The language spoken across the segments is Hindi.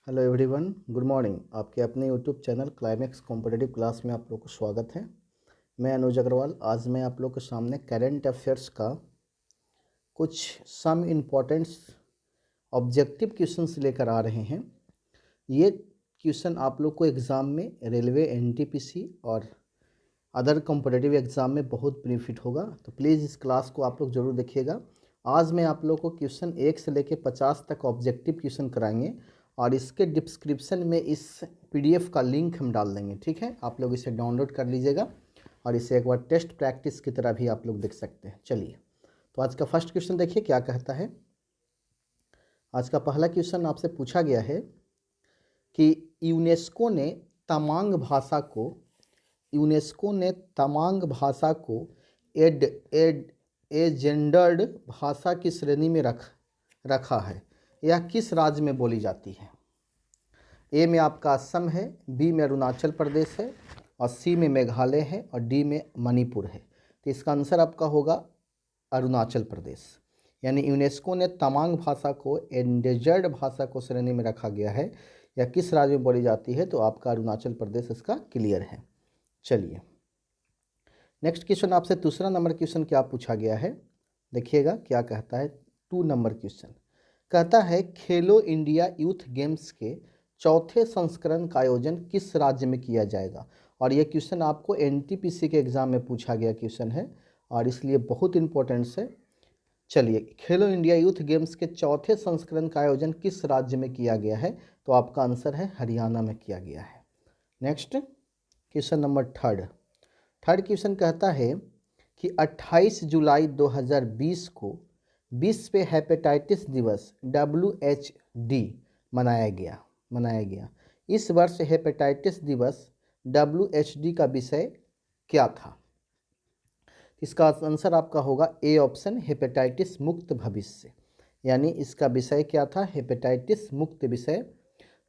Hello everyone, good morning. आपके अपने YouTube channel climax competitive class में आप लोग को स्वागत है। मैं अनुज अग्रवाल। आज मैं आप लोग के सामने करंट अफेयर्स का कुछ सम इम्पोर्टेंट्स ऑब्जेक्टिव क्वेश्चंस लेकर आ रहे हैं। ये क्वेश्चन आप लोग को एग्ज़ाम में रेलवे, एनटीपीसी और अदर कॉम्पिटिटिव एग्ज़ाम में बहुत बेनिफिट होगा, तो प्लीज़ इस क्लास को आप लोग ज़रूर देखिएगा। आज मैं आप लोग को क्वेश्चन 1 से लेकर 50 तक ऑब्जेक्टिव क्वेश्चन कराएंगे और इसके डिस्क्रिप्शन में इस पीडीएफ का लिंक हम डाल देंगे। ठीक है, आप लोग इसे डाउनलोड कर लीजिएगा और इसे एक बार टेस्ट प्रैक्टिस की तरह भी आप लोग देख सकते हैं। चलिए, तो आज का फर्स्ट क्वेश्चन देखिए क्या कहता है। आज का पहला क्वेश्चन आपसे पूछा गया है कि यूनेस्को ने तमांग भाषा को एड एड एजेंडर्ड भाषा की श्रेणी में रखा है। यह किस राज्य में बोली जाती है? ए में आपका असम है, बी में अरुणाचल प्रदेश है और सी में मेघालय है और डी में मणिपुर है। तो इसका आंसर आपका होगा अरुणाचल प्रदेश। यानी यूनेस्को ने तमांग भाषा को एंडेजर्ड भाषा को श्रेणी में रखा गया है। यह किस राज्य में बोली जाती है? तो आपका अरुणाचल प्रदेश इसका क्लियर है। चलिए, नेक्स्ट क्वेश्चन आपसे दूसरा नंबर क्वेश्चन क्या पूछा गया है, देखिएगा क्या कहता है। 2 नंबर क्वेश्चन कहता है खेलो इंडिया यूथ गेम्स के चौथे संस्करण का आयोजन किस राज्य में किया जाएगा? और यह क्वेश्चन आपको एनटीपीसी के एग्जाम में पूछा गया क्वेश्चन है और इसलिए बहुत इंपॉर्टेंट है। चलिए, खेलो इंडिया यूथ गेम्स के चौथे संस्करण का आयोजन किस राज्य में किया गया है? तो आपका आंसर है हरियाणा में किया गया है। Next question number third question कहता है कि 28 जुलाई 2020 को विश्व हेपेटाइटिस दिवस WHD मनाया गया। इस वर्ष हेपेटाइटिस दिवस WHD का विषय क्या था? इसका आंसर आपका होगा ए ऑप्शन, हेपेटाइटिस मुक्त भविष्य। यानी इसका विषय क्या था? हेपेटाइटिस मुक्त विषय,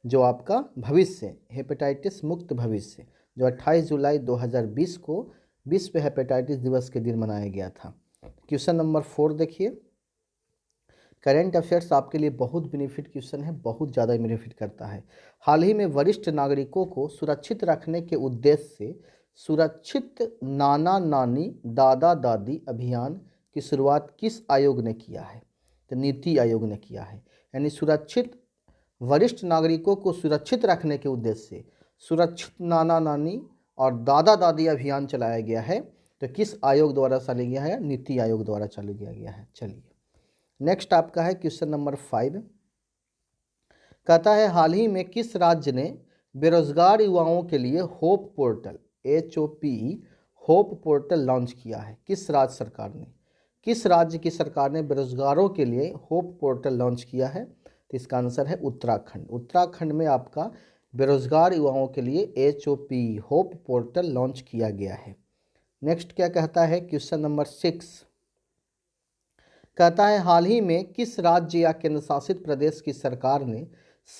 जो आपका भविष्य, हेपेटाइटिस मुक्त भविष्य, जो 28 जुलाई 2020 को विश्व हेपेटाइटिस दिवस के दिन मनाया गया था। क्वेश्चन नंबर 4 देखिए। करेंट अफेयर्स आपके लिए बहुत बेनिफिट क्वेश्चन है, बहुत ज़्यादा बेनिफिट करता है। हाल ही में वरिष्ठ नागरिकों को सुरक्षित रखने के उद्देश्य से सुरक्षित नाना नानी दादा दादी अभियान की शुरुआत किस आयोग ने किया है? तो नीति आयोग ने किया है। यानी वरिष्ठ नागरिकों को सुरक्षित रखने के उद्देश्य से सुरक्षित नाना नानी और दादा दादी अभियान चलाया गया है। तो किस आयोग द्वारा चलाया गया है? नीति आयोग द्वारा चलाया गया है। चलिए, नेक्स्ट आपका है क्वेश्चन नंबर 5। कहता है हाल ही में किस राज्य ने बेरोजगार युवाओं के लिए hope portal HOP hope portal launch किया है? किस राज्य की सरकार ने बेरोजगारों के लिए होप पोर्टल लॉन्च किया है? तो इसका आंसर है उत्तराखंड में आपका बेरोजगार युवाओं के लिए HOP होप पोर्टल लॉन्च किया गया है। नेक्स्ट क्या कहता है क्वेश्चन नंबर 6। कहता है हाल ही में किस राज्य या केंद्र शासित प्रदेश की सरकार ने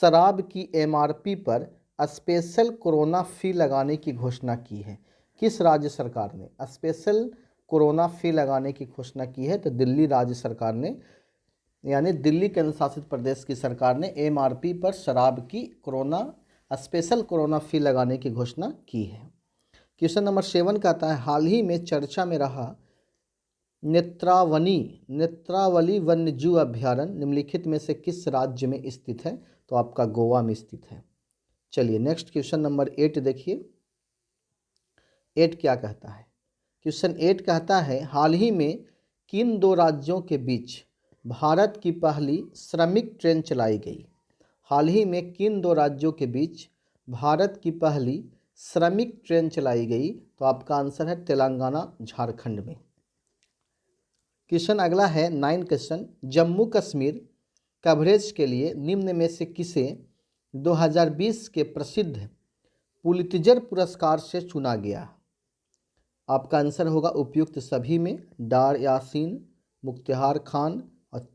शराब की MRP पर स्पेशल कोरोना फी लगाने की घोषणा की है? किस राज्य सरकार ने स्पेशल कोरोना फी लगाने की घोषणा की है? तो दिल्ली राज्य सरकार ने, यानी दिल्ली केंद्र शासित प्रदेश की सरकार ने MRP पर शराब की स्पेशल कोरोना फी लगाने की घोषणा की है। क्वेश्चन नंबर 7 कहता है हाल ही में चर्चा में रहा नेत्रावली वन्यजीव अभ्यारण्य निम्नलिखित में से किस राज्य में स्थित है? तो आपका गोवा में स्थित है। चलिए, नेक्स्ट क्वेश्चन नंबर 8 देखिए। 8 क्या कहता है? क्वेश्चन 8 कहता है हाल ही में किन 2 राज्यों के बीच भारत की पहली श्रमिक ट्रेन चलाई गई? हाल ही में किन 2 राज्यों के बीच भारत की पहली श्रमिक ट्रेन चलाई गई? तो आपका आंसर है तेलंगाना, झारखंड में। क्वेश्चन अगला है 9 क्वेश्चन। जम्मू कश्मीर कवरेज के लिए निम्न में से किसे 2020 के प्रसिद्ध पुलित्जर पुरस्कार से चुना गया? आपका आंसर होगा उपयुक्त सभी में। डार यासीन, मुख्तार खान और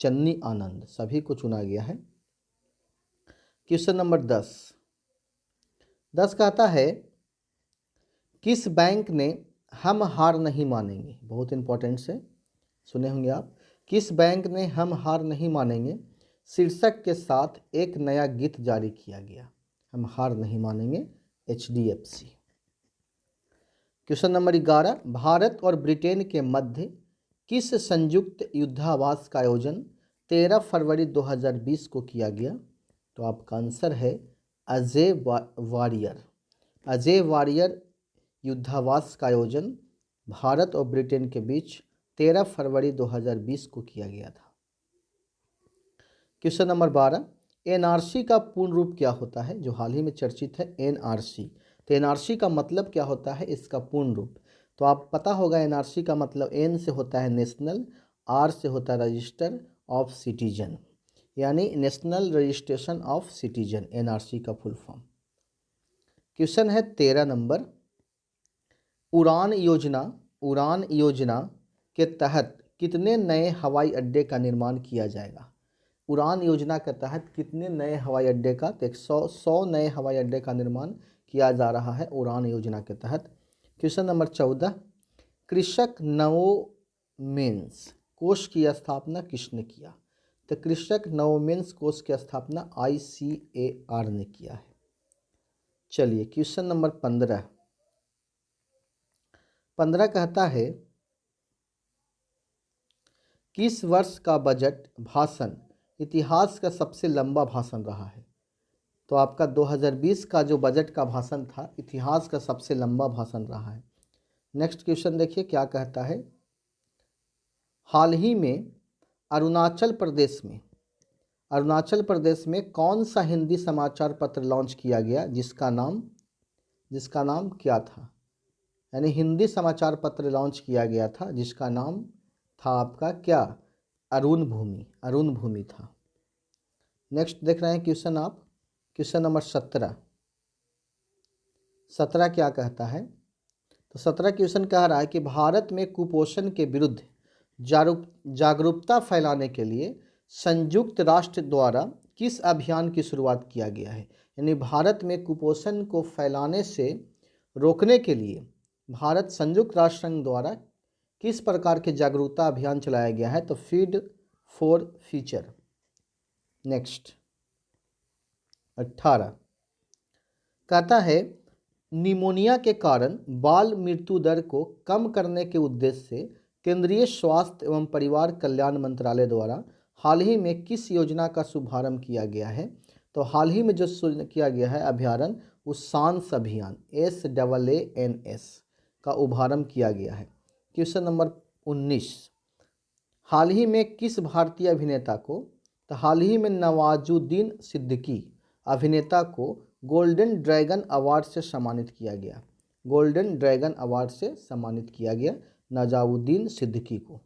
चन्नी आनंद, सभी को चुना गया है। क्वेश्चन नंबर 10 कहता है किस बैंक ने हम हार नहीं मानेंगे, बहुत इंपॉर्टेंट से सुने होंगे आप, किस बैंक ने हम हार नहीं मानेंगे शीर्षक के साथ एक नया गीत जारी किया गया। हम हार नहीं मानेंगे, HDFC। क्वेश्चन नंबर 11, भारत और ब्रिटेन के मध्य किस संयुक्त युद्धाभ्यास का आयोजन 13 फरवरी 2020 को किया गया? तो आपका आंसर है अजय वॉरियर। अजय वॉरियर युद्धाभ्यास का आयोजन भारत और ब्रिटेन के बीच 13 फरवरी 2020 को किया गया था। क्वेश्चन नंबर 12, NRC का पूर्ण रूप क्या होता है? जो हाल ही में चर्चित है NRC। तो NRC का मतलब क्या होता है, इसका पूर्ण रूप? तो आप पता होगा NRC का मतलब N से होता है नेशनल, R से होता है रजिस्टर ऑफ सिटीजन, यानी national registration of citizen, NRC का फुल फॉर्म। क्वेश्चन है 13 नंबर, उड़ान योजना के तहत कितने नए हवाई अड्डे का निर्माण किया जाएगा? उड़ान योजना के तहत कितने नए हवाई अड्डे का? तो 100 नए हवाई अड्डे का निर्माण किया जा रहा है उड़ान योजना के तहत। क्वेश्चन नंबर 14, कृषक नवोमेंस कोष की स्थापना किसने किया? तो कृषक नवोमेंस कोष की स्थापना ICAR ने किया है। चलिए क्वेश्चन नंबर 15 कहता है किस वर्ष का बजट भाषण इतिहास का सबसे लंबा भाषण रहा है? तो आपका 2020 का जो बजट का भाषण था इतिहास का सबसे लंबा भाषण रहा है। नेक्स्ट क्वेश्चन देखिए क्या कहता है, हाल ही में अरुणाचल प्रदेश में कौन सा हिंदी समाचार पत्र लॉन्च किया गया जिसका नाम क्या था? यानी हिंदी समाचार पत्र लॉन्च किया गया था जिसका नाम था आपका क्या? अरुण भूमि था। नेक्स्ट देख रहे हैं क्वेश्चन आप, क्वेश्चन नंबर 17 क्या कहता है? तो 17 क्वेश्चन कह रहा है कि भारत में कुपोषण के विरुद्ध जागरूकता फैलाने के लिए संयुक्त राष्ट्र द्वारा किस अभियान की शुरुआत किया गया है? यानी भारत में कुपोषण को फैलाने से रोकने के लिए भारत संयुक्त राष्ट्र संघ द्वारा किस प्रकार के जागरूकता अभियान चलाया गया है? तो फीड फॉर फ्यूचर। नेक्स्ट 18 कहता है निमोनिया के कारण बाल मृत्यु दर को कम करने के उद्देश्य से केंद्रीय स्वास्थ्य एवं परिवार कल्याण मंत्रालय द्वारा हाल ही में किस योजना का शुभारंभ किया गया है? तो हाल ही में जो किया गया है अभियान उशांस अभियान SAANS का शुभारंभ किया गया है। क्वेश्चन नंबर 19, हाल ही में किस भारतीय अभिनेता को? तो हाल ही में नवाजुद्दीन सिद्दीकी अभिनेता को गोल्डन ड्रैगन अवार्ड से सम्मानित किया गया। गोल्डन ड्रैगन अवार्ड से सम्मानित किया गया नवाजुद्दीन सिद्दीकी को।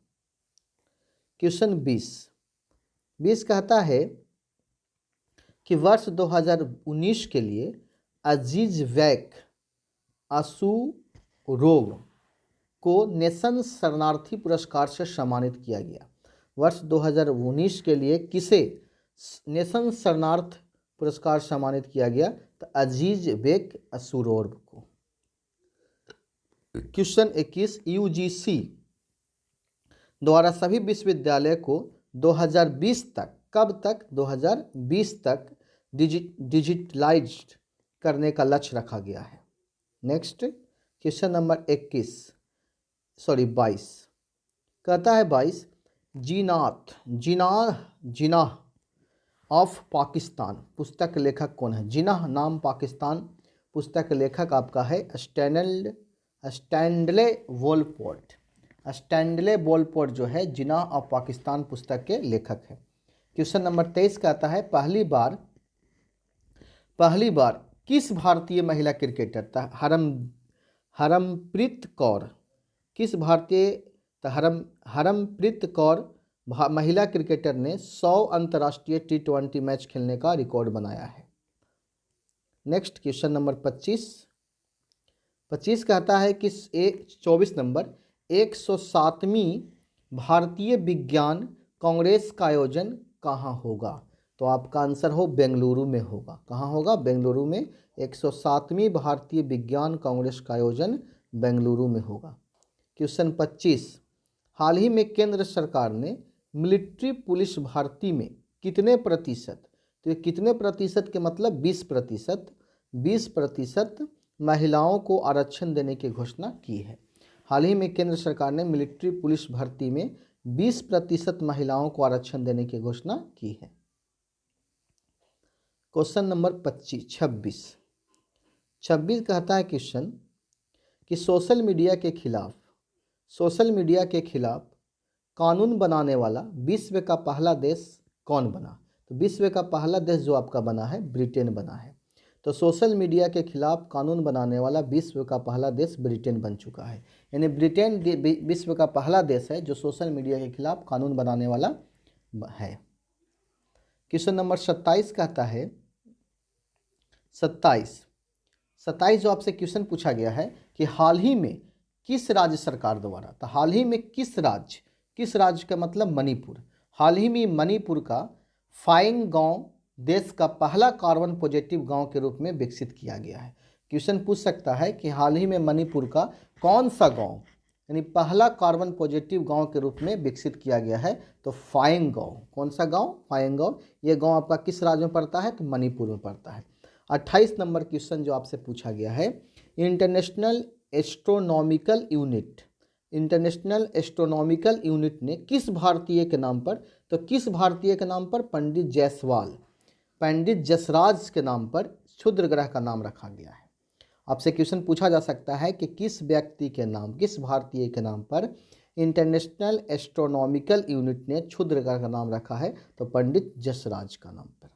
क्वेश्चन 20 कहता है कि वर्ष 2019 के लिए अजीज वैक असुरोव को नेशन शरणार्थी पुरस्कार से सम्मानित किया गया। वर्ष 2019 के लिए किसे नेशन शरणार्थ पुरस्कार सम्मानित किया गया? तो अजीज बेक असुरोव को। क्वेश्चन 21, UGC द्वारा सभी विश्वविद्यालय को 2020 तक, कब तक? 2020 तक डिजिटलाइज्ड करने का लक्ष्य रखा गया है। नेक्स्ट क्वेश्चन नंबर 22 कहता है 22, जिनाह ऑफ पाकिस्तान पुस्तक के लेखक कौन है? जिनाह नाम पाकिस्तान पुस्तक के लेखक आपका है स्टैंडले वोलपोर्ट। स्टैंडले वोलपोर्ट जो है जिनाह ऑफ पाकिस्तान पुस्तक के लेखक है। क्वेश्चन नंबर 23 कहता है पहली बार किस भारतीय महिला क्रिकेटर हरमप्रीत कौर हरमप्रीत कौर महिला क्रिकेटर ने 100 अंतर्राष्ट्रीय T20 मैच खेलने का रिकॉर्ड बनाया है। नेक्स्ट क्वेश्चन नंबर 25 कहता है कि 24 नंबर 107वीं भारतीय विज्ञान कांग्रेस का आयोजन कहाँ होगा? तो आपका आंसर हो बेंगलुरु में होगा। कहाँ होगा? बेंगलुरु में 107वीं भारतीय विज्ञान कांग्रेस का आयोजन बेंगलुरु में होगा। क्वेश्चन 25, हाल ही में केंद्र सरकार ने मिलिट्री पुलिस भर्ती में कितने प्रतिशत, तो ये कितने प्रतिशत के मतलब 20%, 20% महिलाओं को आरक्षण देने की घोषणा की है। हाल ही में केंद्र सरकार ने मिलिट्री पुलिस भर्ती में 20% महिलाओं को आरक्षण देने की घोषणा की है। क्वेश्चन नंबर 26 कहता है क्वेश्चन कि सोशल मीडिया के खिलाफ कानून बनाने वाला विश्व का पहला देश कौन बना। तो विश्व का पहला देश जो आपका बना है ब्रिटेन बना है। तो सोशल मीडिया के खिलाफ कानून बनाने वाला विश्व का पहला देश ब्रिटेन बन चुका है। यानी ब्रिटेन विश्व का पहला देश है जो सोशल मीडिया के खिलाफ कानून बनाने वाला है। क्वेश्चन नंबर 27 कहता है 27 जो आपसे क्वेश्चन पूछा गया है कि हाल ही में किस राज्य सरकार द्वारा, तो हाल ही में किस राज्य का मतलब मणिपुर, हाल ही में मणिपुर का फाइंग गांव देश का पहला कार्बन पॉजिटिव गांव के रूप में विकसित किया गया है। क्वेश्चन पूछ सकता है कि हाल ही में मणिपुर का कौन सा गांव यानी पहला कार्बन पॉजिटिव गांव के रूप में विकसित किया गया है। तो फाइंग गांव, कौन सा गांव, फाइंग गांव। ये गांव आपका किस राज्य में पड़ता है, तो मणिपुर में पड़ता है। 28 नंबर क्वेश्चन जो आपसे पूछा गया है, इंटरनेशनल एस्ट्रोनॉमिकल यूनिट ने किस भारतीय के नाम पर, तो किस भारतीय के नाम पर, पंडित जसराज के नाम पर क्षुद्र ग्रह का नाम रखा गया है। आपसे क्वेश्चन पूछा जा सकता है कि किस व्यक्ति के नाम, किस भारतीय के नाम पर इंटरनेशनल एस्ट्रोनॉमिकल यूनिट ने क्षुद्र ग्रह का नाम रखा है, तो पंडित जसराज का नाम पर।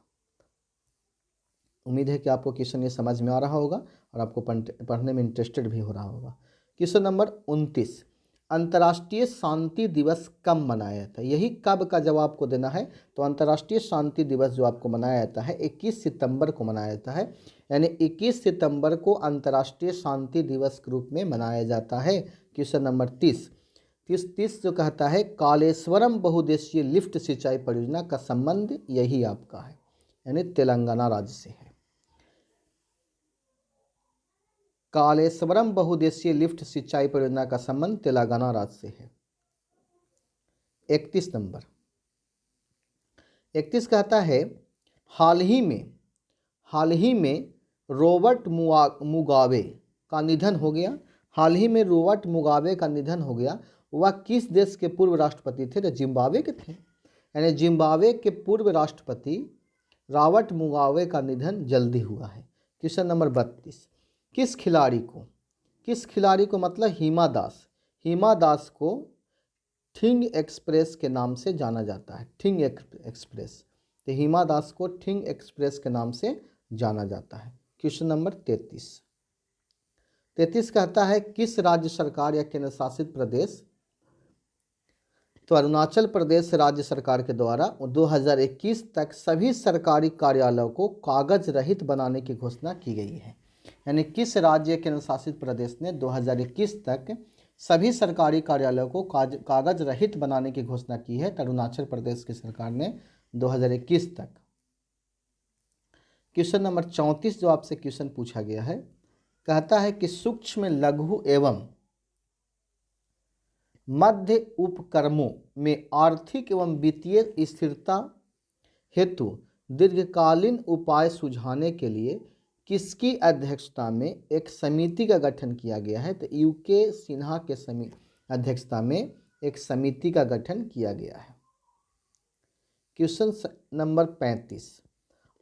उम्मीद है कि आपको क्वेश्चन ये समझ में आ रहा होगा और आपको पढ़ने में इंटरेस्टेड भी हो रहा होगा। क्वेश्चन नंबर 29, अंतर्राष्ट्रीय शांति दिवस कब मनाया जाता है। यही कब का जवाब आपको देना है। तो अंतर्राष्ट्रीय शांति दिवस जो आपको मनाया जाता है 21 सितंबर को मनाया जाता है। यानी 21 सितंबर को अंतर्राष्ट्रीय शांति दिवस के रूप में मनाया जाता है। क्वेश्चन नंबर 30 जो कहता है कालेश्वरम बहुउद्देशीय लिफ्ट सिंचाई परियोजना का संबंध यही आपका है, यानी तेलंगाना राज्य से है। कालेश्वरम बहुउद्देशीय लिफ्ट सिंचाई परियोजना का संबंध तेलंगाना राज्य से है। 31 नंबर 31 कहता है हाल ही में रॉबर्ट मुगाबे का निधन हो गया। हाल ही में रॉबर्ट मुगाबे का निधन हो गया। वह किस देश के पूर्व राष्ट्रपति थे, तो जिम्बाब्वे के थे। यानी जिम्बाब्वे के पूर्व राष्ट्रपति रॉबर्ट मुगाबे का निधन जल्दी हुआ है। क्वेश्चन नंबर 32, किस खिलाड़ी को मतलब हिमा दास को थिंग एक्सप्रेस के नाम से जाना जाता है। थिंग एक्सप्रेस, तो हिमा दास को थिंग एक्सप्रेस के नाम से जाना जाता है। क्वेश्चन नंबर 33 कहता है किस राज्य सरकार या केंद्र शासित प्रदेश, तो अरुणाचल प्रदेश राज्य सरकार के द्वारा 2021 तक सभी सरकारी कार्यालयों को कागज रहित बनाने की घोषणा की गई है। यानी किस राज्य केंद्र शासित प्रदेश ने 2021 तक सभी सरकारी कार्यालयों को कागज रहित बनाने की घोषणा की है, तो अरुणाचल प्रदेश की सरकार ने 2021 तक। क्वेश्चन नंबर 34 जो आपसे क्वेश्चन पूछा गया है, कहता है कि सूक्ष्म लघु एवं मध्य उपक्रमों में आर्थिक एवं वित्तीय स्थिरता हेतु दीर्घकालीन उपाय सुझाने के लिए किसकी अध्यक्षता में एक समिति का गठन किया गया है, तो यूके सिन्हा के अध्यक्षता में एक समिति का गठन किया गया है। क्वेश्चन नंबर 35,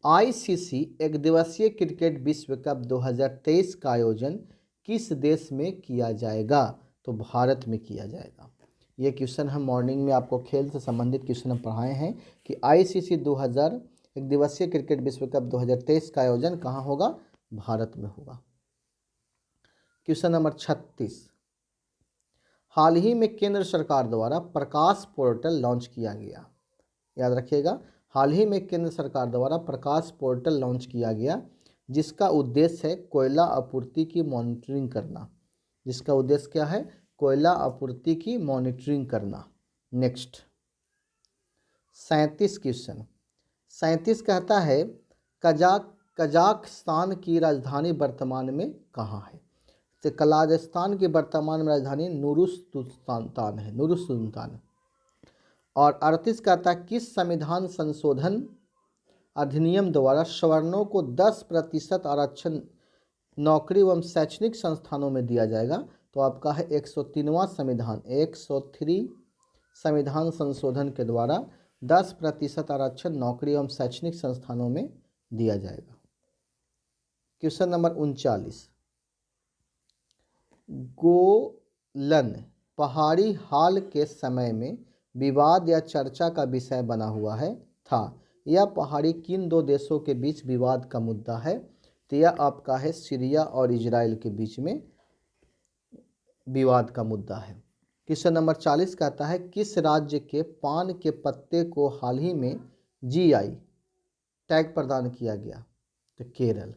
आईसीसी एक दिवसीय क्रिकेट विश्व कप 2023 का आयोजन किस देश में किया जाएगा, तो भारत में किया जाएगा। ये क्वेश्चन हम मॉर्निंग में आपको खेल से संबंधित क्वेश्चन हम पढ़ाए हैं कि आईसीसी एक दिवसीय क्रिकेट विश्व कप 2023 का आयोजन कहाँ होगा, भारत में होगा। क्वेश्चन नंबर 36, हाल ही में केंद्र सरकार द्वारा प्रकाश पोर्टल लॉन्च किया गया। याद रखिएगा, हाल ही में केंद्र सरकार द्वारा प्रकाश पोर्टल लॉन्च किया गया जिसका उद्देश्य है कोयला आपूर्ति की मॉनिटरिंग करना। जिसका उद्देश्य क्या है, कोयला आपूर्ति की मॉनिटरिंग करना। नेक्स्ट 37 क्वेश्चन 37 कहता है कजाकिस्तान की राजधानी वर्तमान में कहाँ है, तो कजाकिस्तान की वर्तमान में राजधानी नूरुसुल्तान है, नूरुसुल्तान। और 38 कहता है किस संविधान संशोधन अधिनियम द्वारा सवर्णों को 10% आरक्षण नौकरी एवं शैक्षणिक संस्थानों में दिया जाएगा? तो आपका है 103वां संविधान, 103 संविधान संशोधन के द्वारा 10% आरक्षण नौकरी एवं शैक्षणिक संस्थानों में दिया जाएगा। क्वेश्चन नंबर 39, गोलन पहाड़ी हाल के समय में विवाद या चर्चा का विषय बना हुआ है था। यह पहाड़ी किन दो देशों के बीच विवाद का मुद्दा है? तो यह आपका है सीरिया और इजराइल के बीच में विवाद का मुद्दा है। क्वेश्चन नंबर 40 कहता है किस राज्य के पान के पत्ते को हाल ही में जीआई टैग प्रदान किया गया? तो केरल।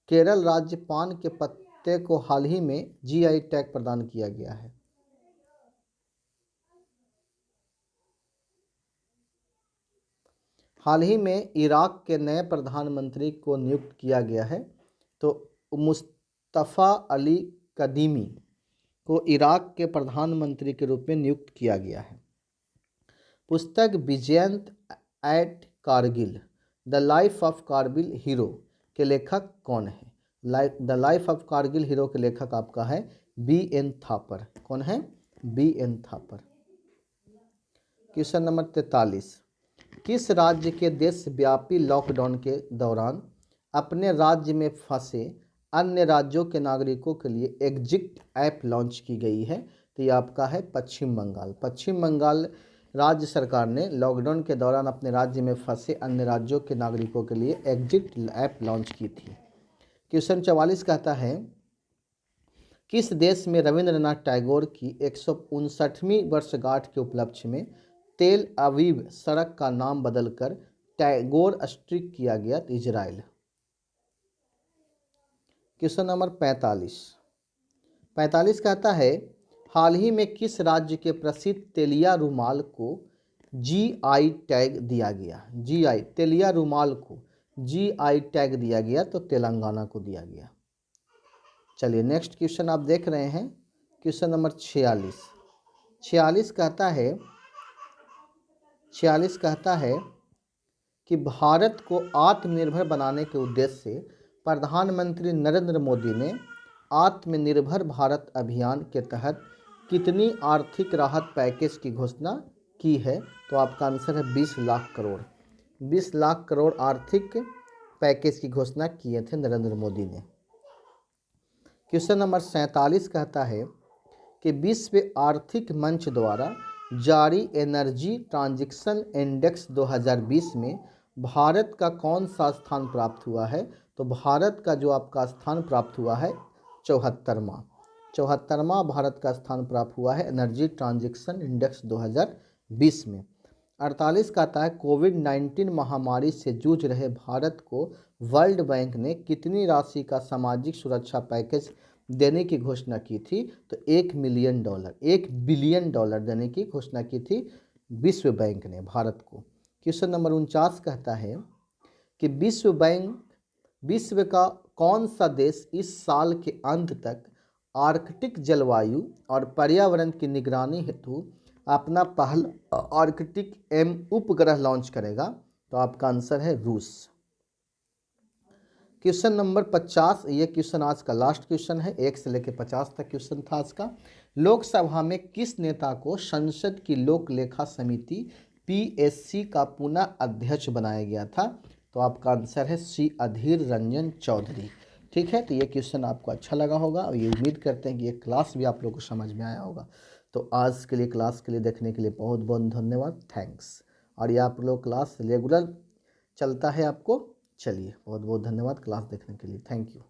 केरल राज्य पान के पत्ते को हाल ही में जीआई टैग प्रदान किया गया है। हाल ही में इराक के नए प्रधानमंत्री को नियुक्त किया गया है। तो मुस्तफ़ा अली कदीमी को इराक के प्रधानमंत्री के रूप में नियुक्त किया गया है। पुस्तक Vijyant at Kargil the life of Kargil hero के लेखक कौन है? The life of Kargil hero के लेखक आपका है B.N. थापर। कौन है? B.N. थापर। क्वेश्चन नंबर 43, किस राज्य के देशव्यापी लॉकडाउन के दौरान अपने राज्य में फंसे अन्य राज्यों के नागरिकों के लिए एग्जिट ऐप लॉन्च की गई है? तो ये आपका है पश्चिम बंगाल। पश्चिम बंगाल राज्य सरकार ने लॉकडाउन के दौरान अपने राज्य में फंसे अन्य राज्यों के नागरिकों के लिए एग्जिट ऐप लॉन्च की थी। क्वेश्चन 44 कहता है किस देश में रविंद्रनाथ टैगोर की 159वीं वर्षगांठ के उपलक्ष्य में तेल अवीव सड़क का नाम बदलकर टैगोर स्ट्रीट किया गया? तो इजराइल। क्वेश्चन नंबर 45 कहता है हाल ही में किस राज्य के प्रसिद्ध तेलिया रुमाल को जीआई टैग दिया गया? जीआई तेलिया रुमाल को जीआई टैग दिया गया तो तेलंगाना को दिया गया। चलिए नेक्स्ट क्वेश्चन आप देख रहे हैं, क्वेश्चन नंबर 46 कहता है कि भारत को आत्मनिर्भर बनाने के उद्देश्य से प्रधानमंत्री नरेंद्र मोदी ने आत्मनिर्भर भारत अभियान के तहत कितनी आर्थिक राहत पैकेज की घोषणा की है? तो आपका आंसर है 20 लाख करोड़। 20 लाख करोड़ आर्थिक पैकेज की घोषणा किए थे नरेंद्र मोदी ने। क्वेश्चन नंबर 47 कहता है कि विश्व आर्थिक मंच द्वारा जारी एनर्जी ट्रांजैक्शन इंडेक्स 2020 में भारत का कौन सा स्थान प्राप्त हुआ है? तो भारत का जो आपका स्थान प्राप्त हुआ है 74वां भारत का स्थान प्राप्त हुआ है एनर्जी ट्रांजैक्शन इंडेक्स 2020 में। 48 कहता है कोविड-19 महामारी से जूझ रहे भारत को वर्ल्ड बैंक ने कितनी राशि का सामाजिक सुरक्षा पैकेज देने की घोषणा की थी? तो $1 बिलियन देने की घोषणा की थी विश्व बैंक ने भारत को। क्वेश्चन नंबर 49 कहता है कि विश्व का कौन सा देश इस साल के अंत तक आर्कटिक जलवायु और पर्यावरण की निगरानी हेतु अपना पहला आर्कटिक उपग्रह लॉन्च करेगा? तो आपका आंसर है रूस। क्वेश्चन नंबर 50, ये क्वेश्चन आज का लास्ट क्वेश्चन है, 1 से लेकर 50 तक क्वेश्चन था आज का। लोकसभा में किस नेता को संसद की लोक लेखा समिति PSC का पुनः अध्यक्ष बनाया गया था? तो आपका आंसर है C अधीर रंजन चौधरी। ठीक है, तो ये क्वेश्चन आपको अच्छा लगा होगा और ये उम्मीद करते हैं कि ये क्लास भी आप लोगों को समझ में आया होगा। तो आज के लिए क्लास के लिए देखने के लिए बहुत बहुत धन्यवाद, थैंक्स। और ये आप लोग क्लास रेगुलर चलता है आपको। चलिए बहुत बहुत धन्यवाद क्लास देखने के लिए, थैंक यू।